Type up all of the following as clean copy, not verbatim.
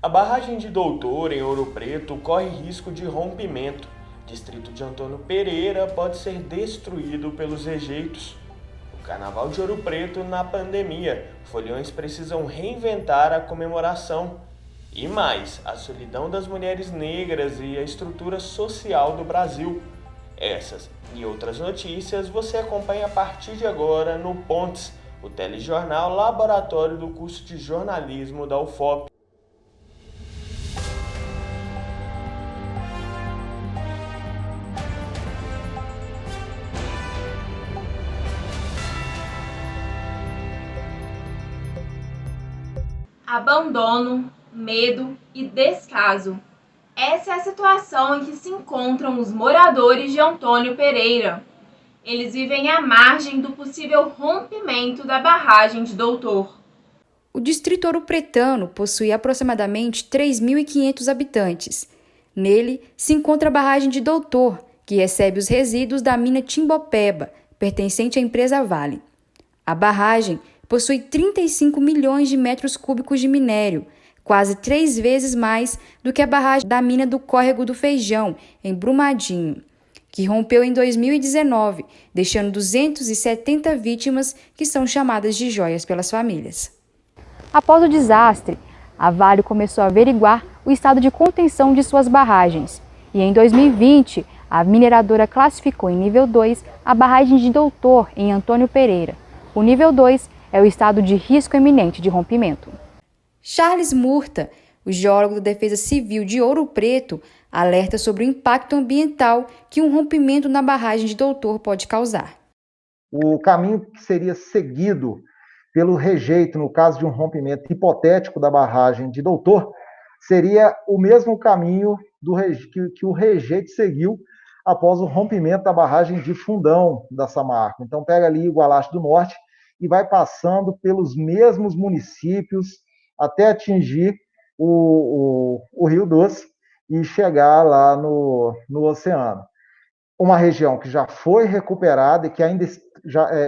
A barragem de Doutor, em Ouro Preto, corre risco de rompimento. O distrito de Antônio Pereira pode ser destruído pelos rejeitos. O Carnaval de Ouro Preto na pandemia. Foliões precisam reinventar a comemoração. E mais, a solidão das mulheres negras e a estrutura social do Brasil. Essas e outras notícias você acompanha a partir de agora no Pontes, o telejornal laboratório do curso de jornalismo da UFOP. Abandono, medo e descaso. Essa é a situação em que se encontram os moradores de Antônio Pereira. Eles vivem à margem do possível rompimento da barragem de Doutor. O distrito ouropretano possui aproximadamente 3.500 habitantes. Nele se encontra a barragem de Doutor, que recebe os resíduos da mina Timbopeba, pertencente à empresa Vale. A barragem possui 35 milhões de metros cúbicos de minério, quase 3 vezes mais do que a barragem da mina do Córrego do Feijão, em Brumadinho, que rompeu em 2019, deixando 270 vítimas que são chamadas de joias pelas famílias. Após o desastre, a Vale começou a averiguar o estado de contenção de suas barragens e, em 2020, a mineradora classificou em nível 2 a barragem de Doutor, em Antônio Pereira. O nível 2 é o estado de risco iminente de rompimento. Charles Murta, o geólogo da Defesa Civil de Ouro Preto, alerta sobre o impacto ambiental que um rompimento na barragem de Doutor pode causar. O caminho que seria seguido pelo rejeito, no caso de um rompimento hipotético da barragem de Doutor, seria o mesmo caminho que o rejeito seguiu após o rompimento da barragem de Fundão da Samarco. Então pega ali o Gualache do Norte e vai passando pelos mesmos municípios até atingir o Rio Doce e chegar lá no oceano. Uma região que já foi recuperada e que ainda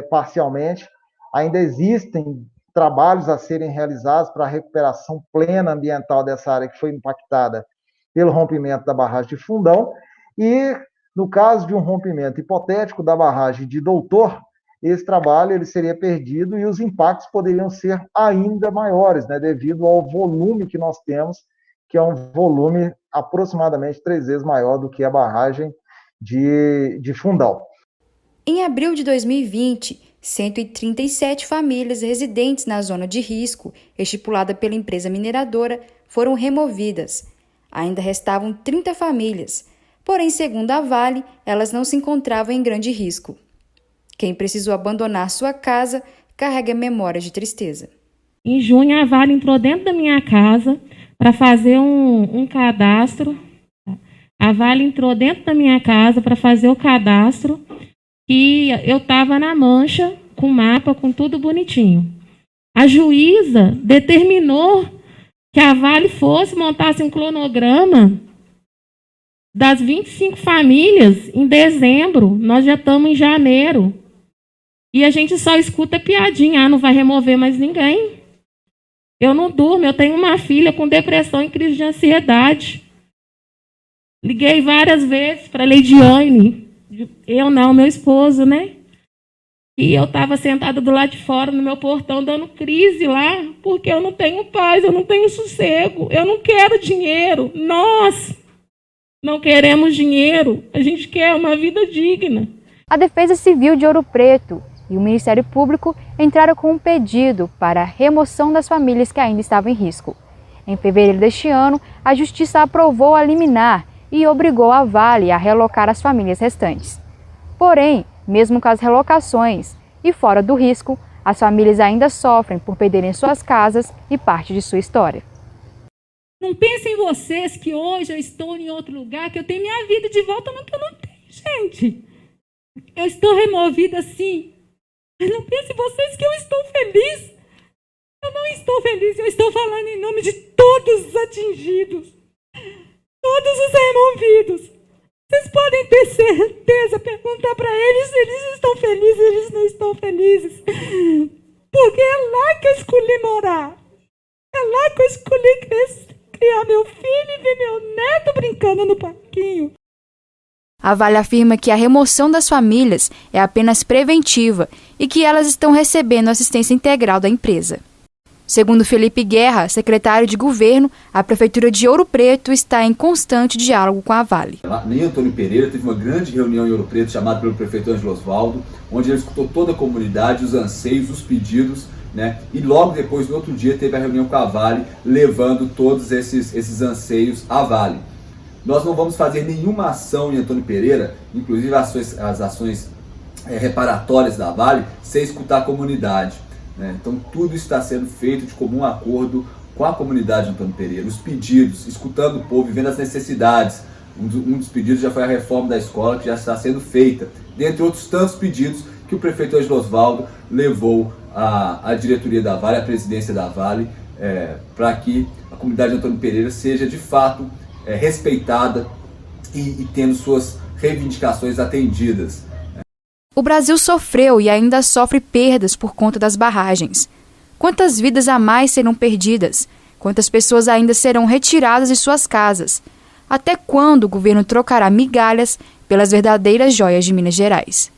parcialmente ainda existem trabalhos a serem realizados para a recuperação plena ambiental dessa área que foi impactada pelo rompimento da barragem de Fundão. E, no caso de um rompimento hipotético da barragem de Doutor, esse trabalho ele seria perdido e os impactos poderiam ser ainda maiores, né, devido ao volume que nós temos, que é um volume aproximadamente 3 vezes maior do que a barragem de Fundão. Em abril de 2020, 137 famílias residentes na zona de risco, estipulada pela empresa mineradora, foram removidas. Ainda restavam 30 famílias, porém, segundo a Vale, elas não se encontravam em grande risco. Quem precisou abandonar sua casa carrega memórias de tristeza. Em junho, a Vale entrou dentro da minha casa para fazer um cadastro. A Vale entrou dentro da minha casa para fazer o cadastro e eu estava na mancha, com mapa, com tudo bonitinho. A juíza determinou que a Vale montasse um cronograma das 25 famílias em dezembro. Nós já estamos em janeiro. E a gente só escuta piadinha, não vai remover mais ninguém. Eu não durmo, eu tenho uma filha com depressão e crise de ansiedade. Liguei várias vezes para a Leidiane, eu não, meu esposo, né? E eu estava sentada do lado de fora, no meu portão, dando crise lá, porque eu não tenho paz, eu não tenho sossego, eu não quero dinheiro. Nós não queremos dinheiro, a gente quer uma vida digna. A Defesa Civil de Ouro Preto e o Ministério Público entraram com um pedido para a remoção das famílias que ainda estavam em risco. Em fevereiro deste ano, a Justiça aprovou a liminar e obrigou a Vale a relocar as famílias restantes. Porém, mesmo com as relocações e fora do risco, as famílias ainda sofrem por perderem suas casas e parte de sua história. Não pensem vocês que hoje eu estou em outro lugar, que eu tenho minha vida de volta, não, que eu não tenho, gente. Eu estou removida, sim. Mas não pensem vocês que eu estou feliz. Eu não estou feliz, eu estou falando em nome de todos os atingidos, todos os removidos. Vocês podem ter certeza, perguntar para eles se eles estão felizes, eles não estão felizes. Porque é lá que eu escolhi morar. É lá que eu escolhi criar pegar meu filho e ver meu neto brincando no parquinho. A Vale afirma que a remoção das famílias é apenas preventiva e que elas estão recebendo assistência integral da empresa. Segundo Felipe Guerra, secretário de governo, a Prefeitura de Ouro Preto está em constante diálogo com a Vale. Nem Antônio Pereira teve uma grande reunião em Ouro Preto, chamada pelo prefeito Ângelo Osvaldo, onde ele escutou toda a comunidade, os anseios, os pedidos, né? E logo depois, no outro dia, teve a reunião com a Vale, levando todos esses anseios à Vale. Nós não vamos fazer nenhuma ação em Antônio Pereira, inclusive as ações reparatórias da Vale, sem escutar a comunidade. Então tudo está sendo feito de comum acordo com a comunidade de Antônio Pereira, os pedidos, escutando o povo, vivendo as necessidades. Um dos pedidos já foi a reforma da escola, que já está sendo feita, dentre outros tantos pedidos que o prefeito Ângelo Osvaldo levou à diretoria da Vale, à presidência da Vale, para que a comunidade de Antônio Pereira seja de fato respeitada e tendo suas reivindicações atendidas. O Brasil sofreu e ainda sofre perdas por conta das barragens. Quantas vidas a mais serão perdidas? Quantas pessoas ainda serão retiradas de suas casas? Até quando o governo trocará migalhas pelas verdadeiras joias de Minas Gerais?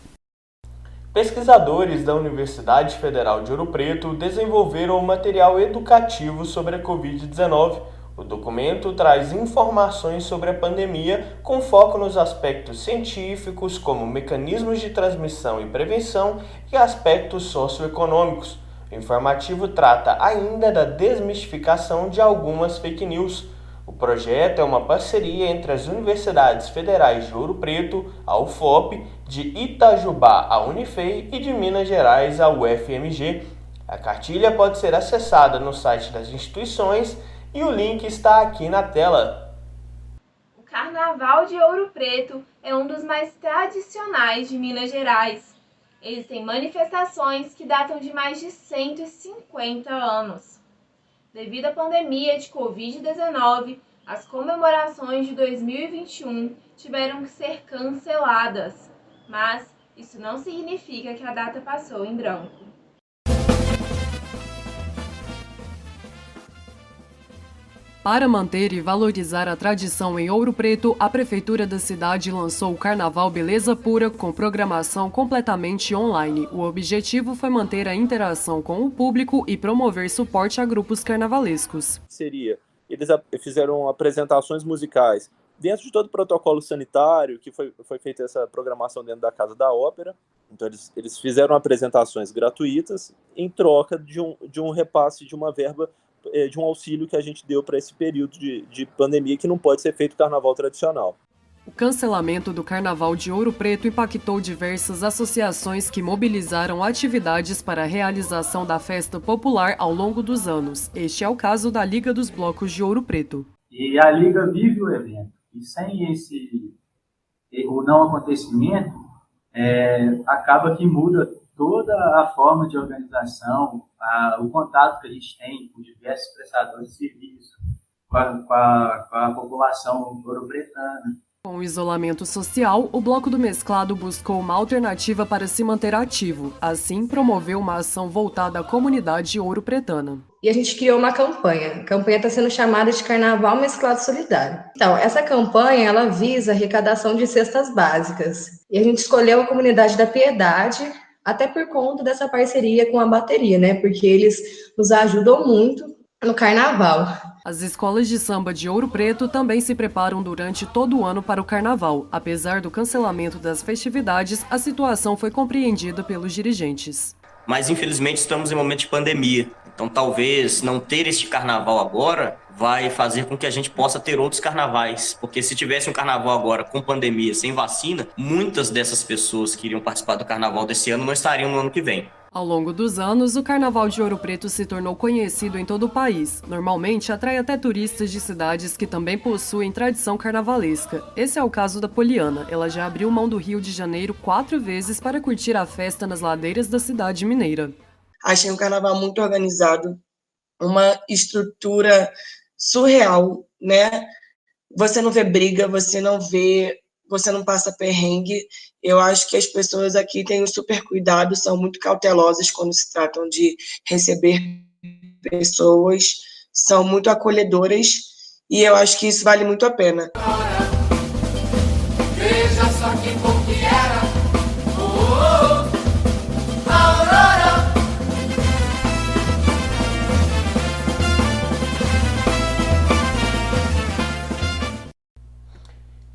Pesquisadores da Universidade Federal de Ouro Preto desenvolveram um material educativo sobre a Covid-19. O documento traz informações sobre a pandemia com foco nos aspectos científicos, como mecanismos de transmissão e prevenção, e aspectos socioeconômicos. O informativo trata ainda da desmistificação de algumas fake news. O projeto é uma parceria entre as Universidades Federais de Ouro Preto, a UFOP, de Itajubá, a Unifei, e de Minas Gerais, a UFMG. A cartilha pode ser acessada no site das instituições e o link está aqui na tela. O Carnaval de Ouro Preto é um dos mais tradicionais de Minas Gerais. Eles têm manifestações que datam de mais de 150 anos. Devido à pandemia de Covid-19, as comemorações de 2021 tiveram que ser canceladas, mas isso não significa que a data passou em branco. Para manter e valorizar a tradição em Ouro Preto, a Prefeitura da cidade lançou o Carnaval Beleza Pura com programação completamente online. O objetivo foi manter a interação com o público e promover suporte a grupos carnavalescos. Eles fizeram apresentações musicais dentro de todo o protocolo sanitário, que foi feita essa programação dentro da Casa da Ópera. Então eles fizeram apresentações gratuitas em troca de um repasse de uma verba, de um auxílio que a gente deu para esse período de pandemia, que não pode ser feito carnaval tradicional. O cancelamento do Carnaval de Ouro Preto impactou diversas associações que mobilizaram atividades para a realização da festa popular ao longo dos anos. Este é o caso da Liga dos Blocos de Ouro Preto. E a Liga vive o evento. E sem o não acontecimento, acaba que muda toda a forma de organização, o contato que a gente tem com diversos prestadores de serviço, com a população ouro-pretana. Com o isolamento social, o Bloco do Mesclado buscou uma alternativa para se manter ativo. Assim, promoveu uma ação voltada à comunidade ouro-pretana. E a gente criou uma campanha. A campanha está sendo chamada de Carnaval Mesclado Solidário. Então, essa campanha, ela visa a arrecadação de cestas básicas. E a gente escolheu a Comunidade da Piedade, até por conta dessa parceria com a bateria, né? Porque eles nos ajudam muito no carnaval. As escolas de samba de Ouro Preto também se preparam durante todo o ano para o carnaval. Apesar do cancelamento das festividades, a situação foi compreendida pelos dirigentes. Mas infelizmente estamos em momento de pandemia. Então talvez não ter este carnaval agora vai fazer com que a gente possa ter outros carnavais. Porque se tivesse um carnaval agora com pandemia, sem vacina, muitas dessas pessoas que iriam participar do carnaval desse ano não estariam no ano que vem. Ao longo dos anos, o Carnaval de Ouro Preto se tornou conhecido em todo o país. Normalmente, atrai até turistas de cidades que também possuem tradição carnavalesca. Esse é o caso da Poliana. Ela já abriu mão do Rio de Janeiro 4 vezes para curtir a festa nas ladeiras da cidade mineira. Achei um carnaval muito organizado, uma estrutura surreal, né? Você não vê briga, você não passa perrengue. Eu acho que as pessoas aqui têm um super cuidado, são muito cautelosas quando se tratam de receber pessoas, são muito acolhedoras e eu acho que isso vale muito a pena. Veja só que bom que era. Aurora.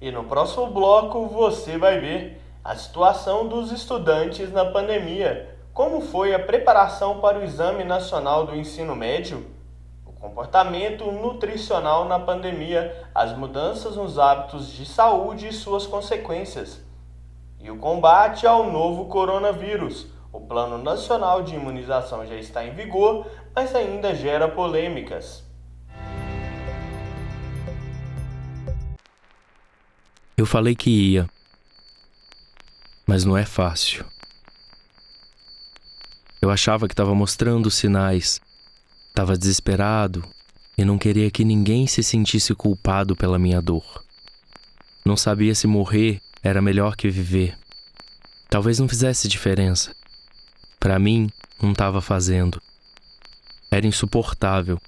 E no próximo bloco você vai ver a situação dos estudantes na pandemia, como foi a preparação para o Exame Nacional do Ensino Médio, o comportamento nutricional na pandemia, as mudanças nos hábitos de saúde e suas consequências, e o combate ao novo coronavírus. O Plano Nacional de Imunização já está em vigor, mas ainda gera polêmicas. Eu falei que ia, mas não é fácil. Eu achava que estava mostrando sinais, estava desesperado e não queria que ninguém se sentisse culpado pela minha dor. Não sabia se morrer era melhor que viver. Talvez não fizesse diferença. Para mim, não estava fazendo. Era insuportável.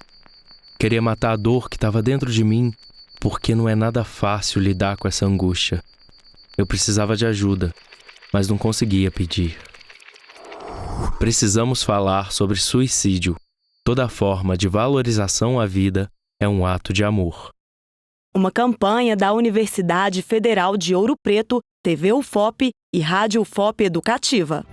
Queria matar a dor que estava dentro de mim, porque não é nada fácil lidar com essa angústia. Eu precisava de ajuda, mas não conseguia pedir. Precisamos falar sobre suicídio. Toda forma de valorização à vida é um ato de amor. Uma campanha da Universidade Federal de Ouro Preto, TV UFOP e Rádio UFOP Educativa.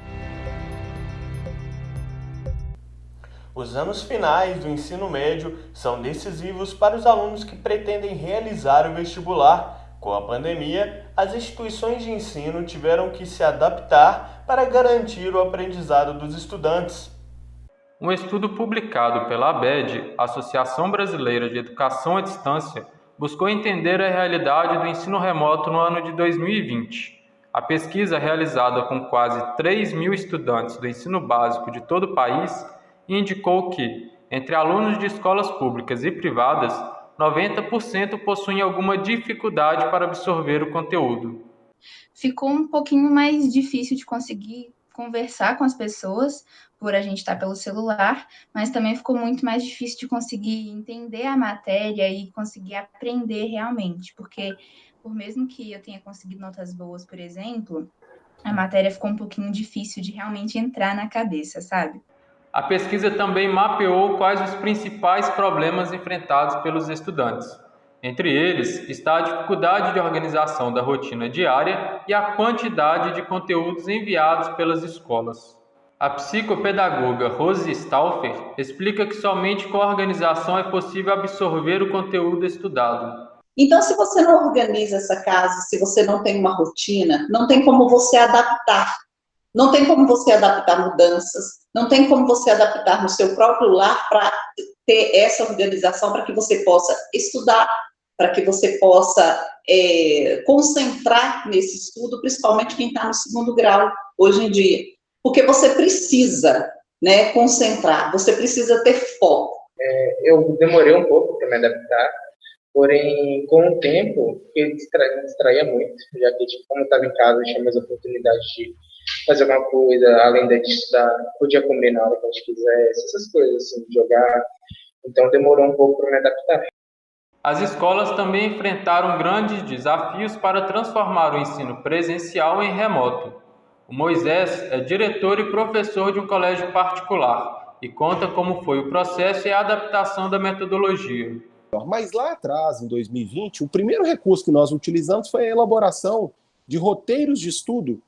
Os anos finais do ensino médio são decisivos para os alunos que pretendem realizar o vestibular. Com a pandemia, as instituições de ensino tiveram que se adaptar para garantir o aprendizado dos estudantes. Um estudo publicado pela ABED, Associação Brasileira de Educação à Distância, buscou entender a realidade do ensino remoto no ano de 2020. A pesquisa, realizada com quase 3.000 estudantes do ensino básico de todo o país, indicou que, entre alunos de escolas públicas e privadas, 90% possuem alguma dificuldade para absorver o conteúdo. Ficou um pouquinho mais difícil de conseguir conversar com as pessoas, por a gente estar pelo celular, mas também ficou muito mais difícil de conseguir entender a matéria e conseguir aprender realmente, porque por mesmo que eu tenha conseguido notas boas, por exemplo, a matéria ficou um pouquinho difícil de realmente entrar na cabeça, sabe? A pesquisa também mapeou quais os principais problemas enfrentados pelos estudantes. Entre eles está a dificuldade de organização da rotina diária e a quantidade de conteúdos enviados pelas escolas. A psicopedagoga Rose Stauffer explica que somente com a organização é possível absorver o conteúdo estudado. Então, se você não organiza essa casa, se você não tem uma rotina, não tem como você adaptar. Não tem como você adaptar mudanças, não tem como você adaptar no seu próprio lar para ter essa organização para que você possa estudar, para que você possa concentrar nesse estudo, principalmente quem está no segundo grau hoje em dia. Porque você precisa, né, concentrar, você precisa ter foco. Eu demorei um pouco para me adaptar, porém, com o tempo, eu me distraía muito, já que, como eu estava em casa, eu tinha mais oportunidade de fazer alguma coisa, além de estudar, podia comer na hora que a gente quisesse, essas coisas, assim, jogar. Então, demorou um pouco para me adaptar. As escolas também enfrentaram grandes desafios para transformar o ensino presencial em remoto. O Moisés é diretor e professor de um colégio particular e conta como foi o processo e a adaptação da metodologia. Mas lá atrás, em 2020, o primeiro recurso que nós utilizamos foi a elaboração de roteiros de estudo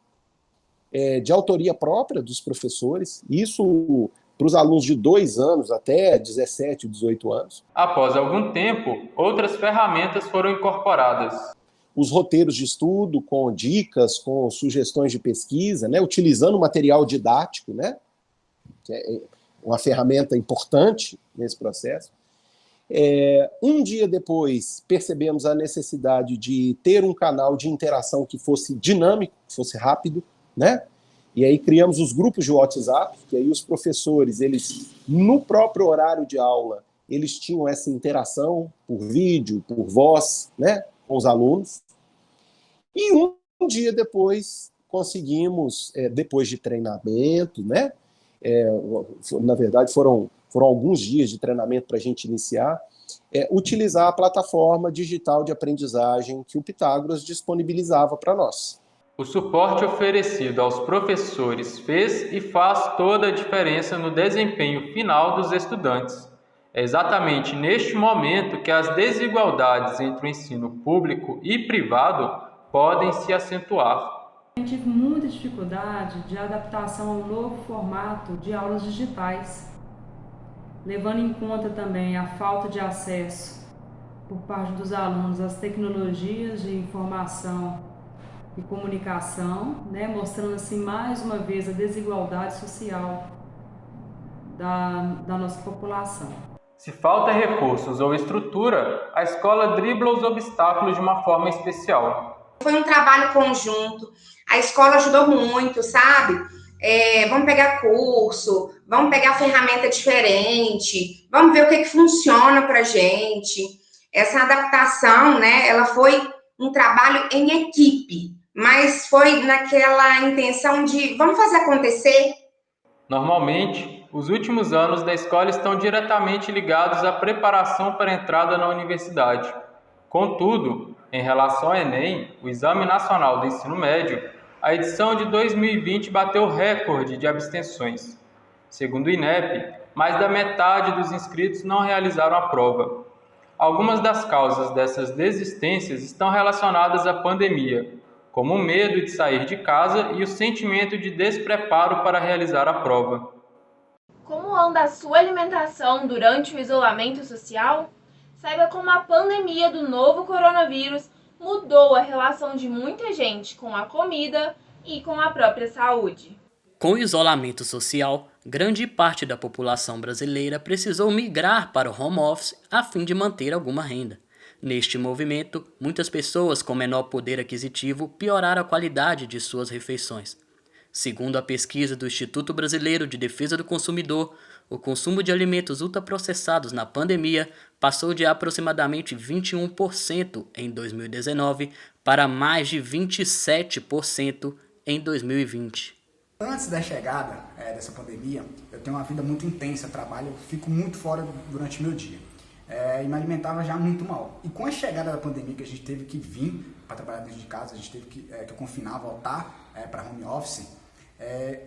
de autoria própria dos professores, isso para os alunos de 2 anos até 17, 18 anos. Após algum tempo, outras ferramentas foram incorporadas. Os roteiros de estudo com dicas, com sugestões de pesquisa, né, utilizando material didático, né, que é uma ferramenta importante nesse processo. Um dia depois, percebemos a necessidade de ter um canal de interação que fosse dinâmico, que fosse rápido, né? E aí criamos os grupos de WhatsApp, que aí os professores, eles, no próprio horário de aula, eles tinham essa interação por vídeo, por voz, né, com os alunos. E um dia depois, conseguimos, depois de treinamento, né, na verdade foram alguns dias de treinamento para a gente iniciar, utilizar a plataforma digital de aprendizagem que o Pitágoras disponibilizava para nós. O suporte oferecido aos professores fez e faz toda a diferença no desempenho final dos estudantes. É exatamente neste momento que as desigualdades entre o ensino público e privado podem se acentuar. Eu tive muita dificuldade de adaptação ao novo formato de aulas digitais, levando em conta também a falta de acesso por parte dos alunos às tecnologias de informação e comunicação, mostrando assim mais uma vez a desigualdade social da nossa população. Se falta recursos ou estrutura, a escola dribla os obstáculos de uma forma especial. Foi um trabalho conjunto, a escola ajudou muito, sabe? Vamos pegar curso, vamos pegar ferramenta diferente, vamos ver o que funciona pra gente. Essa adaptação, ela foi um trabalho em equipe, mas foi naquela intenção de vamos fazer acontecer. Normalmente, os últimos anos da escola estão diretamente ligados à preparação para a entrada na universidade. Contudo, em relação ao Enem, o Exame Nacional do Ensino Médio, a edição de 2020 bateu recorde de abstenções. Segundo o INEP, mais da metade dos inscritos não realizaram a prova. Algumas das causas dessas desistências estão relacionadas à pandemia, como o medo de sair de casa e o sentimento de despreparo para realizar a prova. Como anda a sua alimentação durante o isolamento social? Saiba como a pandemia do novo coronavírus mudou a relação de muita gente com a comida e com a própria saúde. Com o isolamento social, grande parte da população brasileira precisou migrar para o home office a fim de manter alguma renda. Neste movimento, muitas pessoas com menor poder aquisitivo pioraram a qualidade de suas refeições. Segundo a pesquisa do Instituto Brasileiro de Defesa do Consumidor, o consumo de alimentos ultraprocessados na pandemia passou de aproximadamente 21% em 2019 para mais de 27% em 2020. Antes da chegada dessa pandemia, eu tenho uma vida muito intensa, trabalho, fico muito fora durante o meu dia. E me alimentava já muito mal. E com a chegada da pandemia, que a gente teve que vir para trabalhar dentro de casa, a gente teve que confinar, voltar para home office,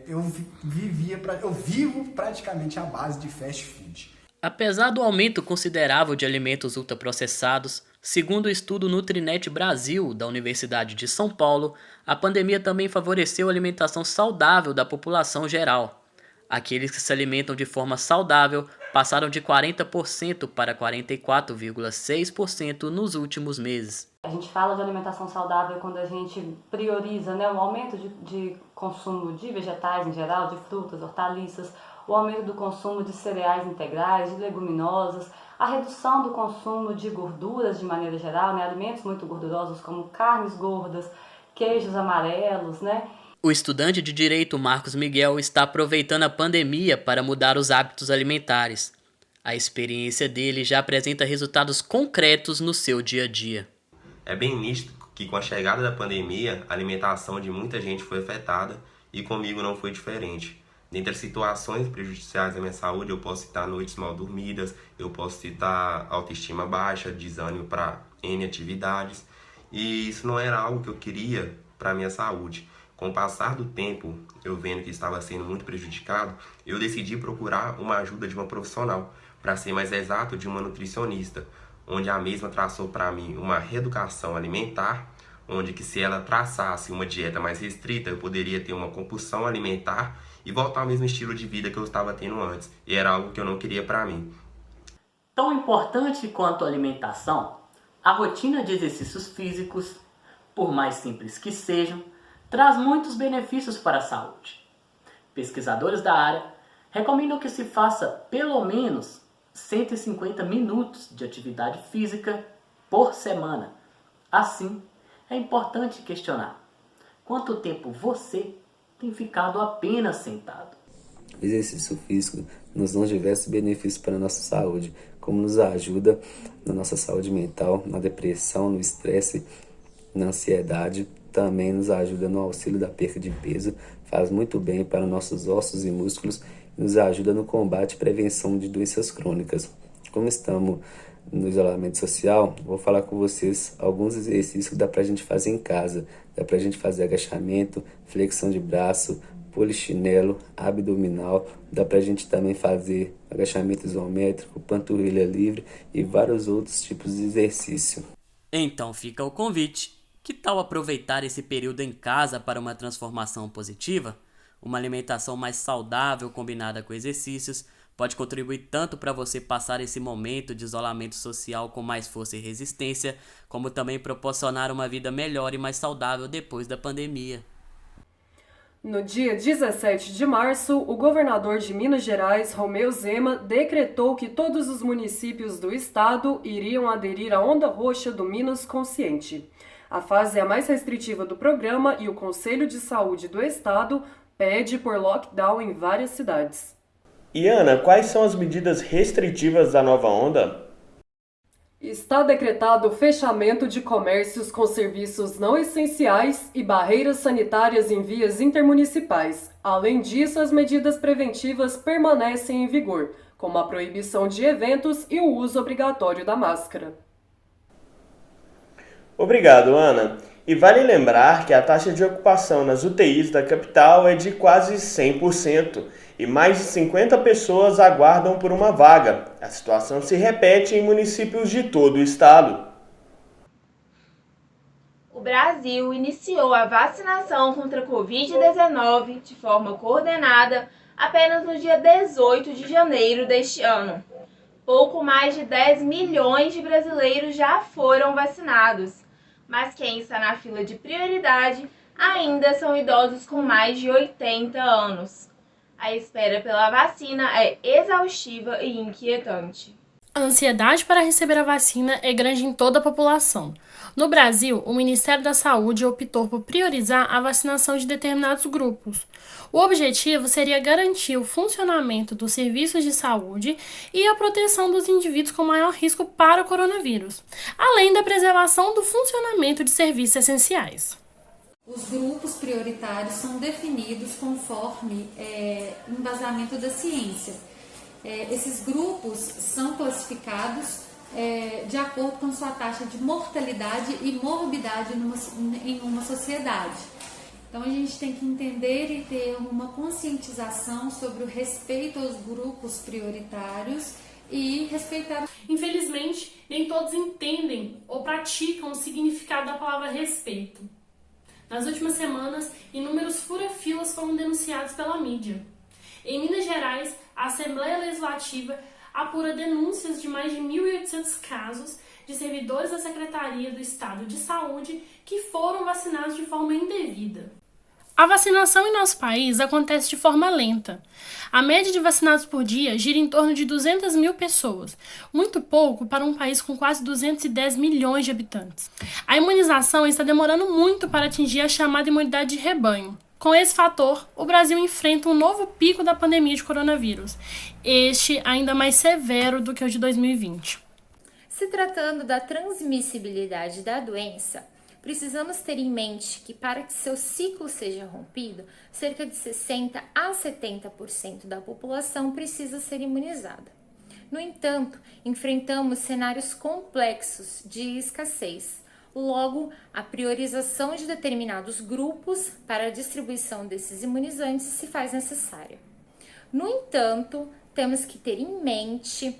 eu vivo praticamente à base de fast food. Apesar do aumento considerável de alimentos ultraprocessados, segundo o estudo Nutrinet Brasil, da Universidade de São Paulo, a pandemia também favoreceu a alimentação saudável da população geral. Aqueles que se alimentam de forma saudável passaram de 40% para 44,6% nos últimos meses. A gente fala de alimentação saudável quando a gente prioriza o aumento de consumo de vegetais em geral, de frutas, hortaliças, o aumento do consumo de cereais integrais, de leguminosas, a redução do consumo de gorduras de maneira geral, alimentos muito gordurosos como carnes gordas, queijos amarelos, O estudante de Direito Marcos Miguel está aproveitando a pandemia para mudar os hábitos alimentares. A experiência dele já apresenta resultados concretos no seu dia a dia. É bem nítido que com a chegada da pandemia, a alimentação de muita gente foi afetada e comigo não foi diferente. Dentre as situações prejudiciais à minha saúde, eu posso citar noites mal dormidas, eu posso citar autoestima baixa, desânimo para N atividades. E isso não era algo que eu queria para a minha saúde. Com o passar do tempo, eu vendo que estava sendo muito prejudicado, eu decidi procurar uma ajuda de uma profissional, para ser mais exato, de uma nutricionista, onde a mesma traçou para mim uma reeducação alimentar, onde que se ela traçasse uma dieta mais restrita, eu poderia ter uma compulsão alimentar e voltar ao mesmo estilo de vida que eu estava tendo antes. E era algo que eu não queria para mim. Tão importante quanto a alimentação, a rotina de exercícios físicos, por mais simples que sejam, traz muitos benefícios para a saúde. Pesquisadores da área recomendam que se faça pelo menos 150 minutos de atividade física por semana. Assim, é importante questionar: quanto tempo você tem ficado apenas sentado? O exercício físico nos dá diversos benefícios para a nossa saúde, como nos ajuda na nossa saúde mental, na depressão, no estresse, na ansiedade. Também nos ajuda no auxílio da perda de peso, faz muito bem para nossos ossos e músculos e nos ajuda no combate e prevenção de doenças crônicas. Como estamos no isolamento social, vou falar com vocês alguns exercícios que dá pra gente fazer em casa. Dá pra gente fazer agachamento, flexão de braço, polichinelo, abdominal. Dá pra gente também fazer agachamento isométrico, panturrilha livre e vários outros tipos de exercício. Então fica o convite. Que tal aproveitar esse período em casa para uma transformação positiva? Uma alimentação mais saudável combinada com exercícios pode contribuir tanto para você passar esse momento de isolamento social com mais força e resistência, como também proporcionar uma vida melhor e mais saudável depois da pandemia. No dia 17 de março, o governador de Minas Gerais, Romeu Zema, decretou que todos os municípios do estado iriam aderir à Onda Roxa do Minas Consciente. A fase é a mais restritiva do programa e o Conselho de Saúde do estado pede por lockdown em várias cidades. E Ana, quais são as medidas restritivas da nova onda? Está decretado o fechamento de comércios com serviços não essenciais e barreiras sanitárias em vias intermunicipais. Além disso, as medidas preventivas permanecem em vigor, como a proibição de eventos e o uso obrigatório da máscara. Obrigado, Ana. E vale lembrar que a taxa de ocupação nas UTIs da capital é de quase 100%. E mais de 50 pessoas aguardam por uma vaga. A situação se repete em municípios de todo o estado. O Brasil iniciou a vacinação contra a Covid-19 de forma coordenada apenas no dia 18 de janeiro deste ano. Pouco mais de 10 milhões de brasileiros já foram vacinados, mas quem está na fila de prioridade ainda são idosos com mais de 80 anos. A espera pela vacina é exaustiva e inquietante. A ansiedade para receber a vacina é grande em toda a população. No Brasil, o Ministério da Saúde optou por priorizar a vacinação de determinados grupos. O objetivo seria garantir o funcionamento dos serviços de saúde e a proteção dos indivíduos com maior risco para o coronavírus, além da preservação do funcionamento de serviços essenciais. Os grupos prioritários são definidos conforme embasamento da ciência. Esses grupos são classificados de acordo com sua taxa de mortalidade e morbidade em uma sociedade. Então a gente tem que entender e ter uma conscientização sobre o respeito aos grupos prioritários e respeitar. Infelizmente, nem todos entendem ou praticam o significado da palavra respeito. Nas últimas semanas, inúmeros fura-filas foram denunciados pela mídia. Em Minas Gerais, a Assembleia Legislativa apura denúncias de mais de 1.800 casos de servidores da Secretaria do Estado de Saúde que foram vacinados de forma indevida. A vacinação em nosso país acontece de forma lenta. A média de vacinados por dia gira em torno de 200 mil pessoas, muito pouco para um país com quase 210 milhões de habitantes. A imunização está demorando muito para atingir a chamada imunidade de rebanho. Com esse fator, o Brasil enfrenta um novo pico da pandemia de coronavírus, este ainda mais severo do que o de 2020. Se tratando da transmissibilidade da doença, precisamos ter em mente que para que seu ciclo seja rompido, cerca de 60% a 70% da população precisa ser imunizada. No entanto, enfrentamos cenários complexos de escassez. Logo, a priorização de determinados grupos para a distribuição desses imunizantes se faz necessária. No entanto, temos que ter em mente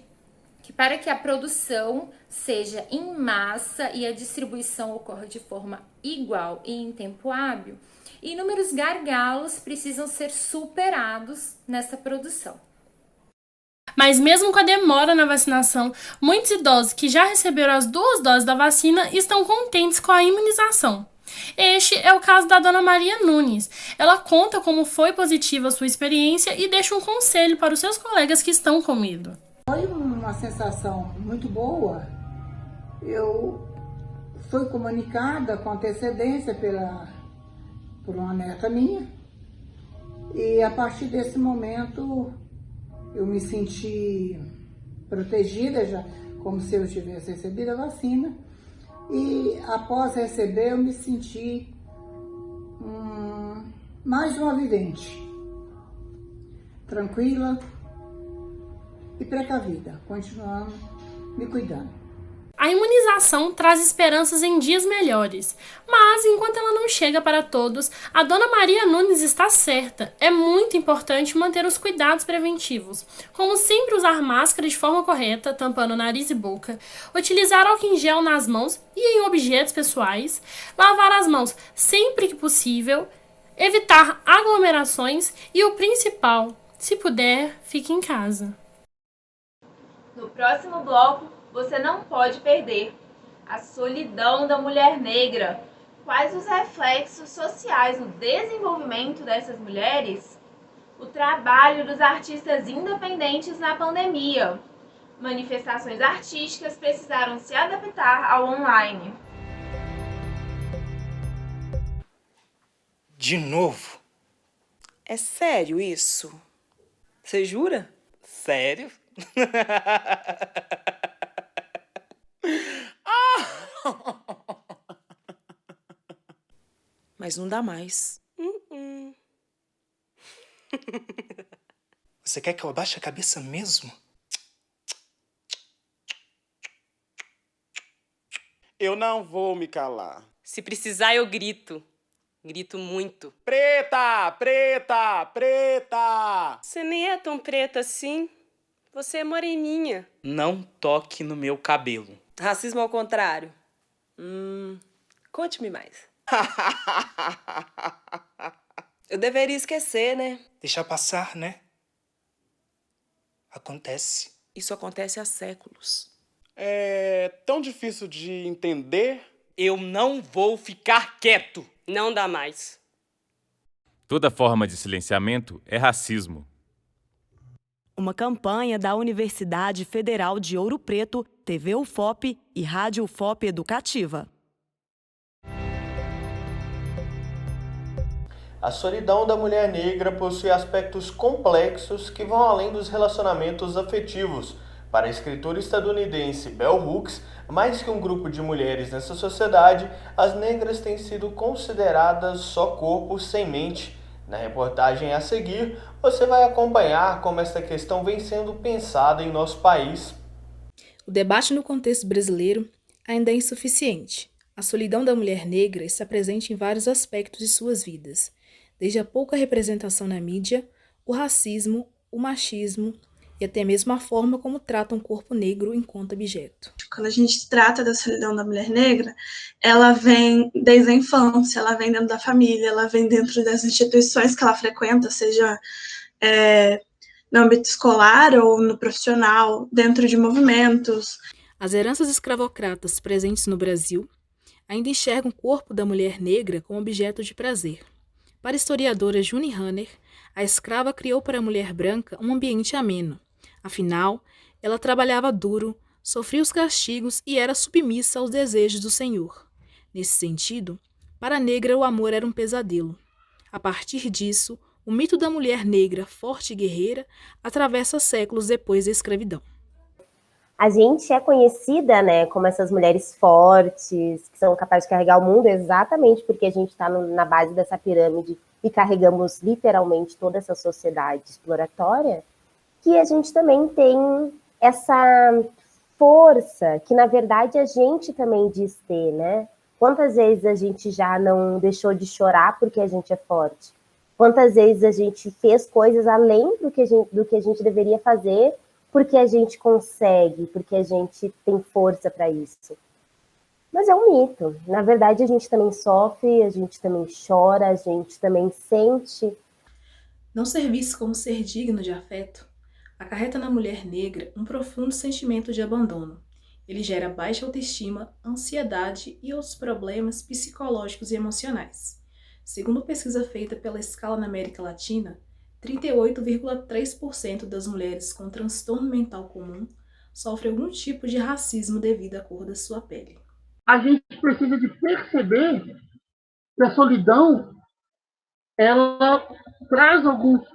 que para que a produção seja em massa e a distribuição ocorra de forma igual e em tempo hábil, inúmeros gargalos precisam ser superados nessa produção. Mas mesmo com a demora na vacinação, muitos idosos que já receberam as 2 doses da vacina estão contentes com a imunização. Este é o caso da Dona Maria Nunes. Ela conta como foi positiva a sua experiência e deixa um conselho para os seus colegas que estão com medo. Foi uma sensação muito boa. Eu fui comunicada com antecedência por uma neta minha. E a partir desse momento eu me senti protegida, já como se eu tivesse recebido a vacina. E após receber eu me senti mais uma vidente, tranquila e precavida, continuando me cuidando. A imunização traz esperanças em dias melhores, mas enquanto ela não chega para todos, a dona Maria Nunes está certa. É muito importante manter os cuidados preventivos, como sempre usar máscara de forma correta, tampando nariz e boca, utilizar álcool em gel nas mãos e em objetos pessoais, lavar as mãos sempre que possível, evitar aglomerações e o principal, se puder, fique em casa. No próximo bloco, você não pode perder a solidão da mulher negra. Quais os reflexos sociais no desenvolvimento dessas mulheres? O trabalho dos artistas independentes na pandemia. Manifestações artísticas precisaram se adaptar ao online. De novo? É sério isso? Você jura? Sério? Mas não dá mais. Você quer que eu abaixe a cabeça mesmo? Eu não vou me calar. Se precisar, eu grito. Grito muito. Preta! Preta! Preta! Você nem é tão preta assim. Você é moreninha. Não toque no meu cabelo. Racismo ao contrário. Conte-me mais. Eu deveria esquecer, né? Deixar passar, né? Acontece. Isso acontece há séculos. É tão difícil de entender. Eu não vou ficar quieto. Não dá mais. Toda forma de silenciamento é racismo. Uma campanha da Universidade Federal de Ouro Preto, TV UFOP e Rádio UFOP Educativa. A solidão da mulher negra possui aspectos complexos que vão além dos relacionamentos afetivos. Para a escritora estadunidense Bell Hooks, mais que um grupo de mulheres nessa sociedade, as negras têm sido consideradas só corpo sem mente. Na reportagem a seguir, você vai acompanhar como essa questão vem sendo pensada em nosso país. O debate no contexto brasileiro ainda é insuficiente. A solidão da mulher negra está presente em vários aspectos de suas vidas, desde a pouca representação na mídia, o racismo, o machismo e até mesmo a forma como trata um corpo negro enquanto objeto. Quando a gente trata da solidão da mulher negra, ela vem desde a infância, ela vem dentro da família, ela vem dentro das instituições que ela frequenta, seja no âmbito escolar ou no profissional, dentro de movimentos. As heranças escravocratas presentes no Brasil ainda enxergam o corpo da mulher negra como objeto de prazer. Para a historiadora June Hanner, a escrava criou para a mulher branca um ambiente ameno. Afinal, ela trabalhava duro, sofria os castigos e era submissa aos desejos do senhor. Nesse sentido, para a negra o amor era um pesadelo. A partir disso, o mito da mulher negra forte e guerreira atravessa séculos depois da escravidão. A gente é conhecida, né, como essas mulheres fortes, que são capazes de carregar o mundo exatamente porque a gente está na base dessa pirâmide e carregamos literalmente toda essa sociedade exploratória, que a gente também tem essa força que, na verdade, a gente também diz ter, né? Quantas vezes a gente já não deixou de chorar porque a gente é forte? Quantas vezes a gente fez coisas além do que a gente deveria fazer porque a gente consegue, porque a gente tem força para isso? Mas é um mito. Na verdade, a gente também sofre, a gente também chora, a gente também sente. Não ser visto como ser digno de afeto acarreta na mulher negra um profundo sentimento de abandono. Ele gera baixa autoestima, ansiedade e outros problemas psicológicos e emocionais. Segundo pesquisa feita pela Scala na América Latina, 38,3% das mulheres com transtorno mental comum sofrem algum tipo de racismo devido à cor da sua pele. A gente precisa de perceber que a solidão ela traz alguns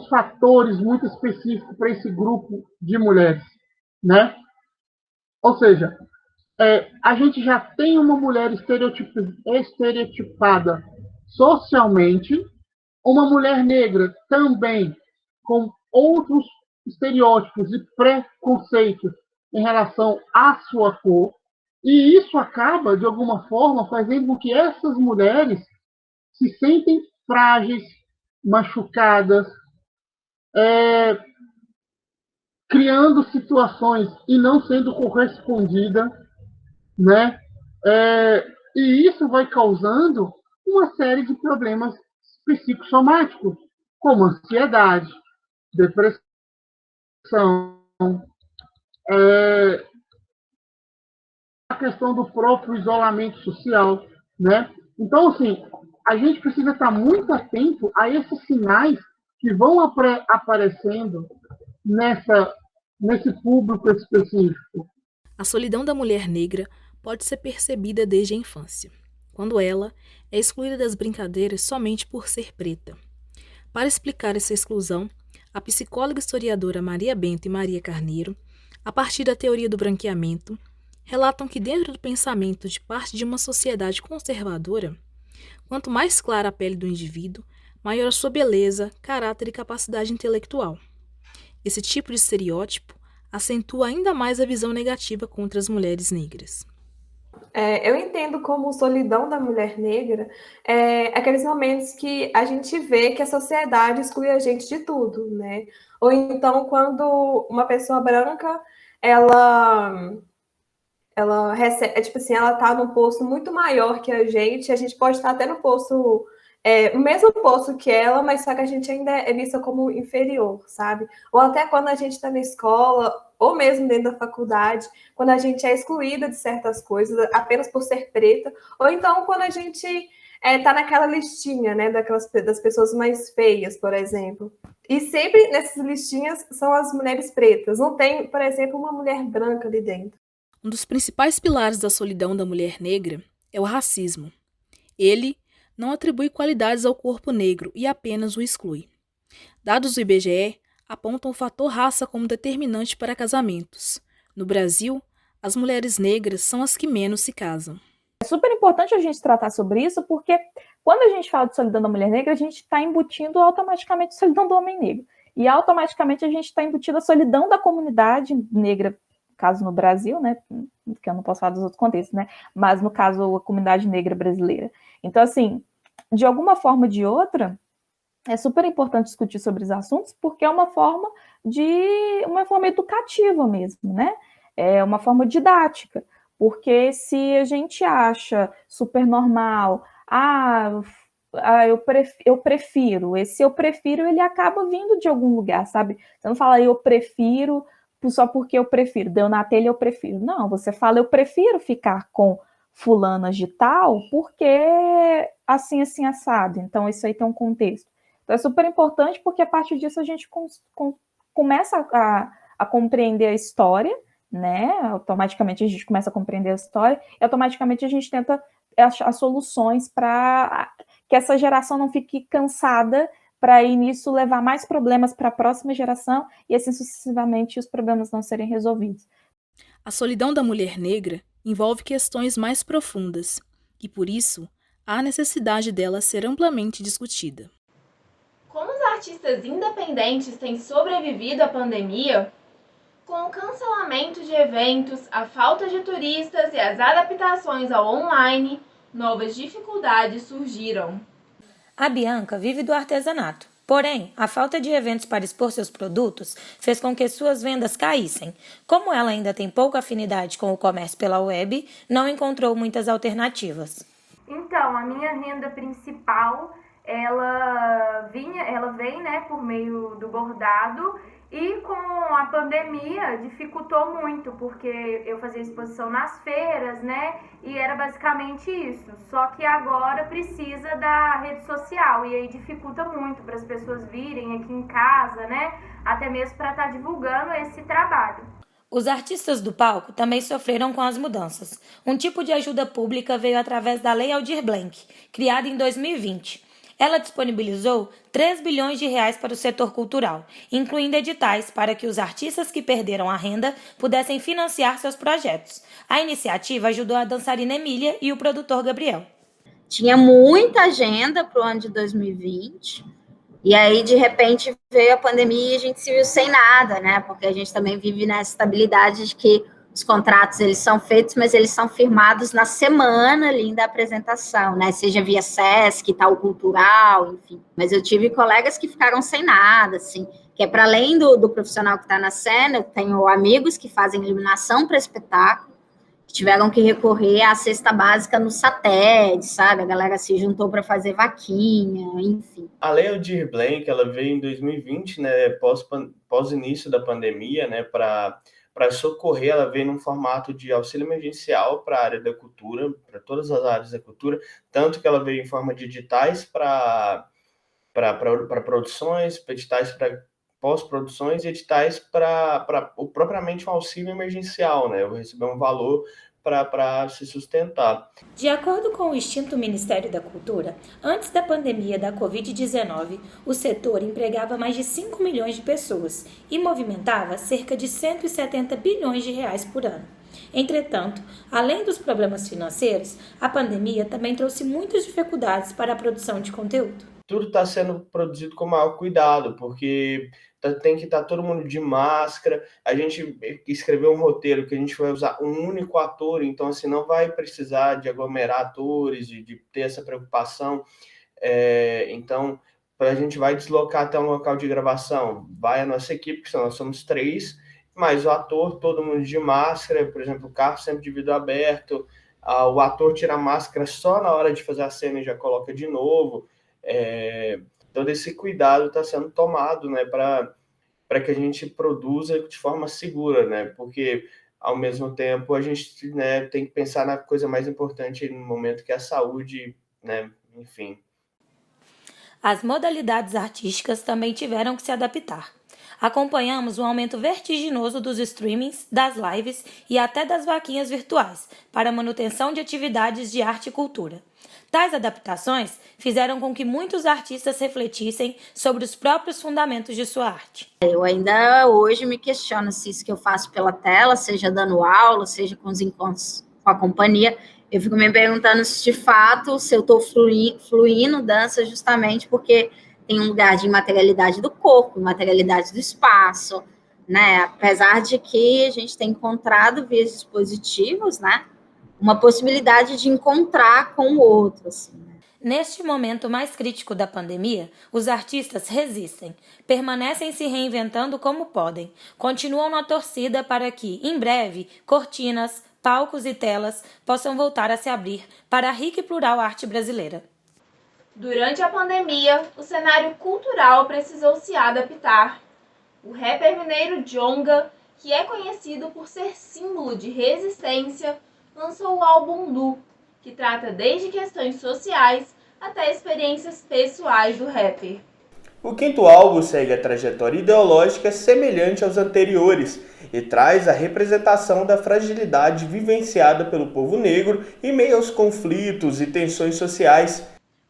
fatores muito específicos para esse grupo de mulheres, né? Ou seja, a gente já tem uma mulher estereotipada socialmente, uma mulher negra também com outros estereótipos e preconceitos em relação à sua cor, e isso acaba, de alguma forma, fazendo com que essas mulheres se sentem frágeis, machucadas, criando situações e não sendo correspondida, né? E isso vai causando uma série de problemas psicossomáticos, como ansiedade, depressão, a questão do próprio isolamento social, né? Então, assim, a gente precisa estar muito atento a esses sinais que vão aparecendo nesse público específico. A solidão da mulher negra pode ser percebida desde a infância, quando ela é excluída das brincadeiras somente por ser preta. Para explicar essa exclusão, a psicóloga e historiadora Maria Bento e Maria Carneiro, a partir da teoria do branqueamento, relatam que dentro do pensamento de parte de uma sociedade conservadora, quanto mais clara a pele do indivíduo, maior a sua beleza, caráter e capacidade intelectual. Esse tipo de estereótipo acentua ainda mais a visão negativa contra as mulheres negras. Eu entendo como solidão da mulher negra aqueles momentos que a gente vê que a sociedade exclui a gente de tudo, né? Ou então quando uma pessoa branca, ela recebe, tipo assim, ela tá num posto muito maior que a gente pode estar até no posto, no mesmo posto que ela, mas só que a gente ainda é vista como inferior, sabe? Ou até quando a gente está na escola, ou mesmo dentro da faculdade, quando a gente é excluída de certas coisas apenas por ser preta, ou então quando a gente tá naquela listinha, né, das pessoas mais feias, por exemplo. E sempre nessas listinhas são as mulheres pretas, não tem, por exemplo, uma mulher branca ali dentro. Um dos principais pilares da solidão da mulher negra é o racismo. Ele não atribui qualidades ao corpo negro e apenas o exclui. Dados do IBGE apontam o fator raça como determinante para casamentos. No Brasil, as mulheres negras são as que menos se casam. É super importante a gente tratar sobre isso, porque quando a gente fala de solidão da mulher negra, a gente está embutindo automaticamente a solidão do homem negro. E automaticamente a gente está embutindo a solidão da comunidade negra, caso no Brasil, né, que eu não posso falar dos outros contextos, né, mas no caso a comunidade negra brasileira. Então, assim, de alguma forma ou de outra, é super importante discutir sobre os assuntos, porque é uma forma educativa mesmo, né, é uma forma didática, porque se a gente acha super normal, eu prefiro, esse eu prefiro, ele acaba vindo de algum lugar, sabe, você não fala eu prefiro só porque eu prefiro, deu na telha eu prefiro. Não, você fala eu prefiro ficar com fulanas de tal porque assim, assim, assado. Então isso aí tem um contexto. Então é super importante porque a partir disso a gente começa a compreender a história, né? Automaticamente a gente começa a compreender a história e automaticamente a gente tenta achar soluções para que essa geração não fique cansada, para aí nisso levar mais problemas para a próxima geração e assim sucessivamente os problemas não serem resolvidos. A solidão da mulher negra envolve questões mais profundas e, por isso, há necessidade dela ser amplamente discutida. Como os artistas independentes têm sobrevivido à pandemia? Com o cancelamento de eventos, a falta de turistas e as adaptações ao online, novas dificuldades surgiram. A Bianca vive do artesanato. Porém, a falta de eventos para expor seus produtos fez com que suas vendas caíssem. Como ela ainda tem pouca afinidade com o comércio pela web, não encontrou muitas alternativas. Então, a minha renda principal, ela vem, né, por meio do bordado. E com a pandemia dificultou muito, porque eu fazia exposição nas feiras, né? E era basicamente isso. Só que agora precisa da rede social e aí dificulta muito para as pessoas virem aqui em casa, né? Até mesmo para estar divulgando esse trabalho. Os artistas do palco também sofreram com as mudanças. Um tipo de ajuda pública veio através da Lei Aldir Blanc, criada em 2020. Ela disponibilizou 3 bilhões de reais para o setor cultural, incluindo editais para que os artistas que perderam a renda pudessem financiar seus projetos. A iniciativa ajudou a dançarina Emília e o produtor Gabriel. Tinha muita agenda para o ano de 2020 E aí, de repente, veio a pandemia e a gente se viu sem nada, né? Porque a gente também vive nessa estabilidade de que os contratos, eles são feitos, mas eles são firmados na semana ali da apresentação, né? Seja via Sesc, tal cultural, enfim. Mas eu tive colegas que ficaram sem nada, assim, que é para além do profissional que está na cena, eu tenho amigos que fazem iluminação para espetáculo, que tiveram que recorrer à cesta básica no SATED, sabe? A galera se juntou para fazer vaquinha, enfim. A Lei Aldir Blanc, ela veio em 2020, né, pós início da pandemia, né, para socorrer, ela veio num formato de auxílio emergencial para a área da cultura, para todas as áreas da cultura, tanto que ela veio em forma de editais para produções, editais para pós-produções e editais para propriamente um auxílio emergencial, né? Eu vou receber um valor para se sustentar. De acordo com o extinto Ministério da Cultura, antes da pandemia da Covid-19, o setor empregava mais de 5 milhões de pessoas e movimentava cerca de 170 bilhões de reais por ano. Entretanto, além dos problemas financeiros, a pandemia também trouxe muitas dificuldades para a produção de conteúdo. Tudo está sendo produzido com maior cuidado, porque tem que estar todo mundo de máscara. A gente escreveu um roteiro que a gente vai usar um único ator, então assim, não vai precisar de aglomerar atores, de ter essa preocupação. Então, a gente vai deslocar até um local de gravação. Vai a nossa equipe, que nós somos 3, mas o ator, todo mundo de máscara, por exemplo, o carro sempre de vidro aberto, o ator tira a máscara só na hora de fazer a cena e já coloca de novo. Todo esse cuidado está sendo tomado, né, para que a gente produza de forma segura, né, porque ao mesmo tempo a gente, né, tem que pensar na coisa mais importante no momento, que é a saúde, né, enfim. As modalidades artísticas também tiveram que se adaptar. Acompanhamos um aumento vertiginoso dos streamings, das lives e até das vaquinhas virtuais para a manutenção de atividades de arte e cultura. Tais adaptações fizeram com que muitos artistas refletissem sobre os próprios fundamentos de sua arte. Eu ainda hoje me questiono se isso que eu faço pela tela, seja dando aula, seja com os encontros com a companhia, eu fico me perguntando se de fato, se eu estou fluindo dança justamente porque tem um lugar de imaterialidade do corpo, imaterialidade do espaço, né? Apesar de que a gente tem encontrado vias dispositivos, né? Uma possibilidade de encontrar com o outro, assim, né? Neste momento mais crítico da pandemia, os artistas resistem, permanecem se reinventando como podem, continuam na torcida para que, em breve, cortinas, palcos e telas possam voltar a se abrir para a rica e plural arte brasileira. Durante a pandemia, o cenário cultural precisou se adaptar. O rapper mineiro Djonga, que é conhecido por ser símbolo de resistência, lançou o álbum Nu, que trata desde questões sociais até experiências pessoais do rapper. O 5º álbum segue a trajetória ideológica semelhante aos anteriores e traz a representação da fragilidade vivenciada pelo povo negro em meio aos conflitos e tensões sociais.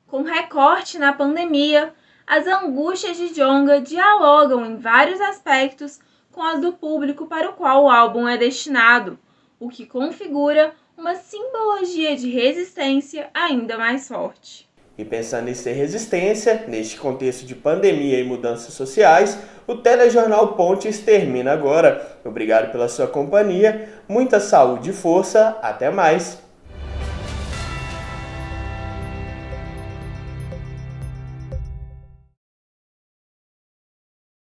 Com recorte na pandemia, as angústias de Djonga dialogam em vários aspectos com as do público para o qual o álbum é destinado, o que configura uma simbologia de resistência ainda mais forte. E pensando em ser resistência, neste contexto de pandemia e mudanças sociais, o Telejornal Pontes termina agora. Obrigado pela sua companhia, muita saúde e força, até mais!